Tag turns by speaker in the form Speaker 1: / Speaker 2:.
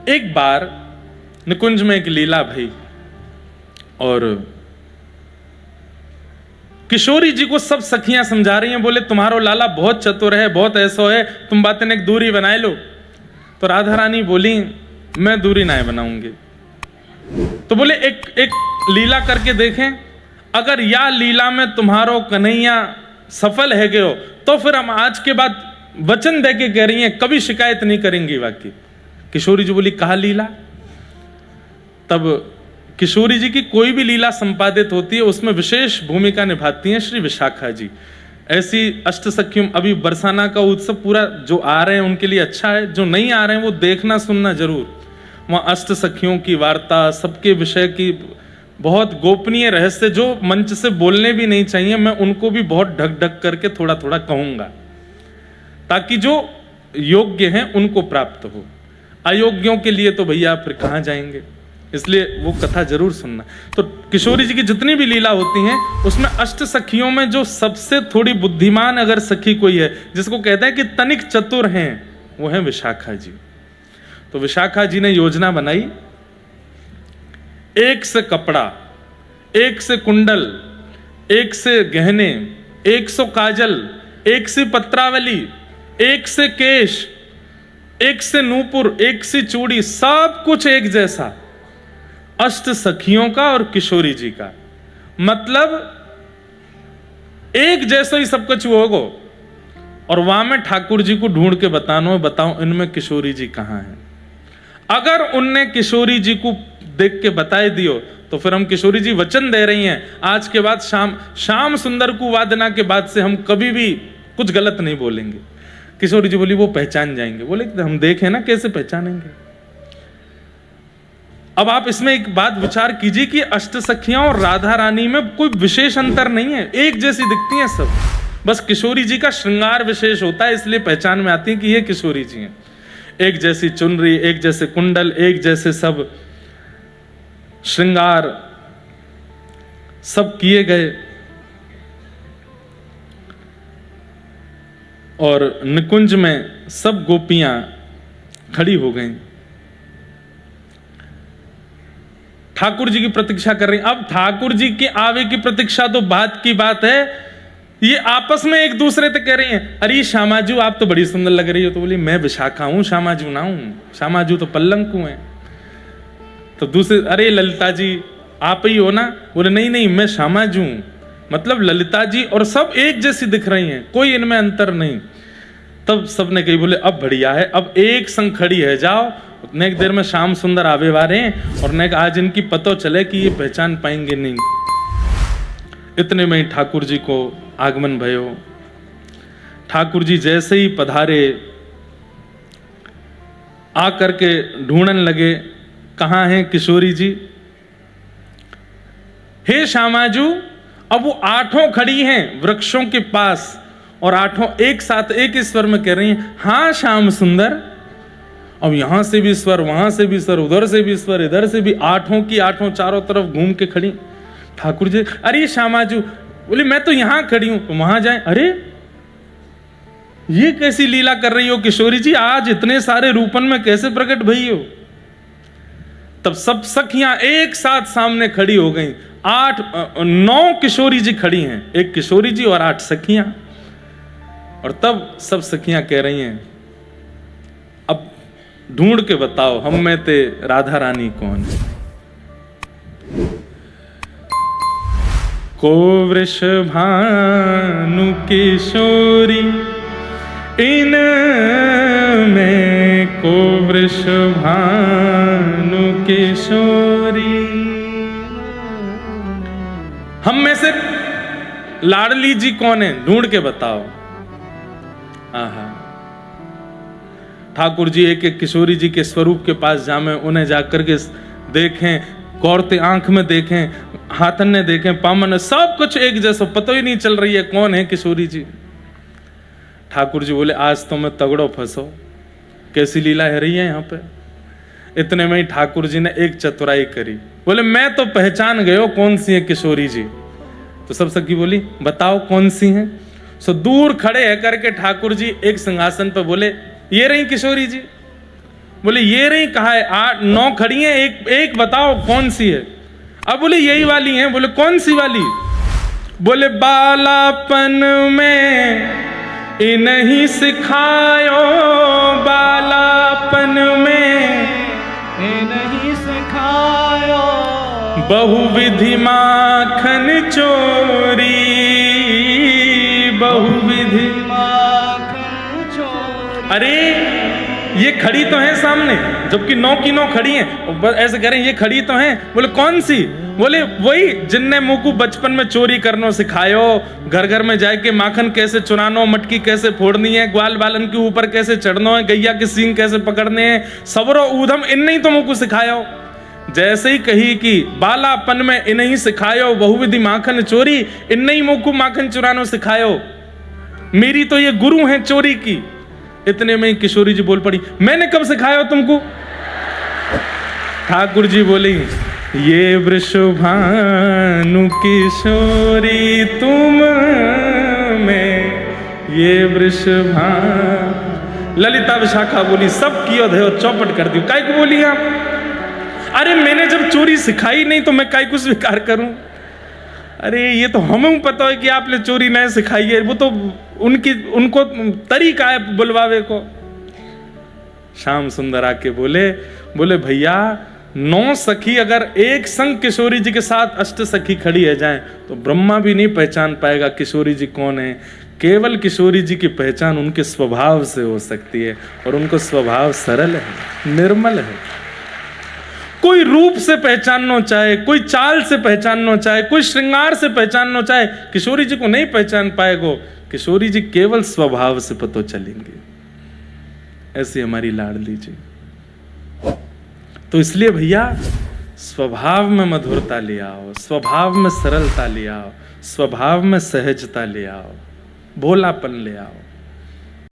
Speaker 1: एक बार निकुंज में एक लीला भई और किशोरी जी को सब सखियां समझा रही हैं, बोले तुम्हारो लाला बहुत चतुर है, बहुत ऐसो है, तुम बातें एक दूरी बनाए लो। तो राधा रानी बोली मैं दूरी ना बनाऊंगी। तो बोले एक लीला करके देखें, अगर या लीला में तुम्हारो कन्हैया सफल है गयो तो फिर हम आज के बाद वचन दे के कह रही हैं कभी शिकायत नहीं करेंगी। वाकई किशोरी जी बोली कहा लीला? तब किशोरी जी की कोई भी लीला संपादित होती है उसमें विशेष भूमिका निभाती हैं श्री विशाखा जी। ऐसी अष्ट सखियों, अभी बरसाना का उत्सव पूरा जो आ रहे हैं उनके लिए अच्छा है, जो नहीं आ रहे हैं वो देखना सुनना जरूर। वहाँ अष्ट सखियों की वार्ता, सबके विषय की बहुत गोपनीय रहस्य जो मंच से बोलने भी नहीं चाहिए, मैं उनको भी बहुत ढक ढक करके थोड़ा थोड़ा कहूंगा ताकि जो योग्य हैं उनको प्राप्त हो। अयोग्यों के लिए तो भैया फिर कहाँ जाएंगे, इसलिए वो कथा जरूर सुनना। तो किशोरी जी की जितनी भी लीला होती हैं उसमें अष्ट सखियों में जो सबसे थोड़ी बुद्धिमान अगर सखी कोई है, जिसको कहते हैं कि तनिक चतुर हैं, वो है विशाखा जी। तो विशाखा जी ने योजना बनाई, एक से कपड़ा, एक से कुंडल, एक से गहने, 100 काजल, एक से पत्रावली, एक से केश, एक से नूपुर, एक से चूड़ी, सब कुछ एक जैसा। अष्ट सखियों का और किशोरी जी का मतलब एक जैसा ही सब कुछ होगा। और वहां में ठाकुर जी को ढूंढ के बताओ इनमें किशोरी जी कहां हैं। अगर उनने किशोरी जी को देख के बताए दियो तो फिर हम किशोरी जी वचन दे रही हैं आज के बाद शाम सुंदर को वादना के बाद से हम कभी भी कुछ गलत नहीं बोलेंगे। किशोरी जी बोली वो पहचान जाएंगे। बोले हम देखें ना कैसे पहचानेंगे। अब आप इसमें एक बात विचार कीजिए कि अष्ट सखियां और राधा रानी में कोई विशेष अंतर नहीं है, एक जैसी दिखती हैं सब, बस किशोरी जी का श्रृंगार विशेष होता है इसलिए पहचान में आती है कि ये किशोरी जी हैं। एक जैसी चुनरी, एक जैसे कुंडल, एक जैसे सब श्रृंगार सब किए गए। और निकुंज में सब गोपियां खड़ी हो गईं, ठाकुर जी की प्रतीक्षा कर रही। अब ठाकुर जी के आवे की प्रतीक्षा तो बात की बात है, ये आपस में एक दूसरे से कह रही हैं अरे श्यामाजू आप तो बड़ी सुंदर लग रही हो। तो बोली मैं विशाखा हूं, श्यामाजू ना हूं, श्यामाजू तो पल्लंकु हैं। तो दूसरे अरे ललिता जी आप ही हो ना? बोले नहीं मैं श्यामाजू हूं। मतलब ललिता जी और सब एक जैसी दिख रही हैं, कोई इनमें अंतर नहीं। तब सबने कही बोले अब बढ़िया है, अब एक संग खड़ी है, जाओ उतने एक देर में श्याम सुंदर आवे वाले हैं और ने आज इनकी पतो चले कि ये पहचान पाएंगे नहीं। इतने में ही ठाकुर जी को आगमन भयो। ठाकुर जी जैसे ही पधारे आकर के ढूंढन लगे कहां हैं किशोरी जी। हे श्यामाजू, अब वो 8 खड़ी हैं वृक्षों के पास और 8 एक साथ एक ही स्वर में कह रही हैं हाँ श्याम सुंदर। अब यहां से भी स्वर, वहां से भी स्वर, उधर से भी स्वर, इधर से भी, 8 की 8 चारों तरफ घूम के खड़ी। ठाकुर जी अरे श्यामाजू, बोले मैं तो यहां खड़ी हूं, तो वहां जाए। अरे ये कैसी लीला कर रही हो किशोरी जी, आज इतने सारे रूपन में कैसे प्रकट भई हो? तब सब सखियां एक साथ सामने खड़ी हो गईं। 9 किशोरी जी खड़ी हैं, एक किशोरी जी और 8 सखियां। और तब सब सखियां कह रही हैं अब ढूंढ के बताओ हम में ते राधा रानी कौन है? को वृषभानु किशोरी इन में, को वृषभानु किशोरी। हम में से लाडली जी कौन है, ढूंढ के बताओ। आहा, ठाकुर जी एक एक किशोरी जी के स्वरूप के पास जामे, उन्हें जाकर के देखें, गौरते आंख में देखें, हाथन ने देखें, पामन, सब कुछ एक जैसा, पता ही नहीं चल रही है कौन है किशोरी जी। ठाकुर जी बोले आज तो मैं तगड़ो फंसो, कैसी लीला है रही है यहाँ पे। इतने में ही ठाकुर जी ने एक चतुराई करी, बोले मैं तो पहचान गए हो कौन सी है किशोरी जी। तो सब सखी बोली बताओ कौन सी हैं। सो दूर खड़े है करके ठाकुर जी एक सिंहासन पर बोले ये रही किशोरी जी। बोले ये रही, कहा है 8 9 खड़ी हैं, एक बताओ कौन सी है। अब बोले यही वाली हैं। बोले कौन सी वाली? बोले बालापन में इन्हीं सिखायो, बालापन में
Speaker 2: नहीं सिखायो,
Speaker 1: बहुविधि माखन चोरी, बहुविधि।
Speaker 2: माखन चोरी।
Speaker 1: अरे ये खड़ी तो है सामने, जबकि 9 की 9 खड़ी हैं। ऐसे करें ये खड़ी तो हैं। बोले कौन सी? बोले वही जिनने मुँह को बचपन में चोरी करनो सिखायो, घर घर में जाके माखन कैसे चुरानो, मटकी कैसे फोड़नी है, ग्वाल बालन के ऊपर कैसे चढ़ना है, गैया के सींग कैसे पकड़ने हैं, सबरो ऊधम इन्हीं तो मुँह को सिखायो। जैसे ही कही कि बालापन में इन्हीं सिखायो, बहुविधि माखन चोरी, इन्हीं मुँह को माखन चुरानो सिखायो, मेरी तो ये गुरु हैं चोरी की। इतने में किशोरी जी बोल पड़ी, मैंने कब सिखाया तुमको? ठाकुर जी बोली, ये वृषभानु किशोरी तुम में, ये वृषभानु। ललिता विशाखा बोली, सब कियो धयो चौपट कर दियो। काय को बोली आप? अरे मैंने जब चोरी सिखाई नहीं तो मैं काय को स्वीकार करूं? अरे ये तो हमें पता है कि आपने चोरी नहीं सिखाई है, वो तो उनको तरीका है बुलवावे को। श्याम सुंदर आके बोले भैया 9 सखी अगर एक संग किशोरी जी के साथ अष्ट सखी खड़ी है जाए तो ब्रह्मा भी नहीं पहचान पाएगा किशोरी जी कौन है। केवल किशोरी जी की पहचान उनके स्वभाव से हो सकती है, और उनका स्वभाव सरल है, निर्मल है। कोई रूप से पहचानना चाहे, कोई चाल से पहचानना चाहे, कोई श्रृंगार से पहचानना चाहे, किशोरी जी को नहीं पहचान पाएगो। किशोरी जी केवल स्वभाव से पता चलेंगे। ऐसी हमारी लाडली जी। तो इसलिए भैया स्वभाव में मधुरता ले आओ, स्वभाव में सरलता ले आओ, स्वभाव में सहजता ले आओ, भोलापन ले आओ।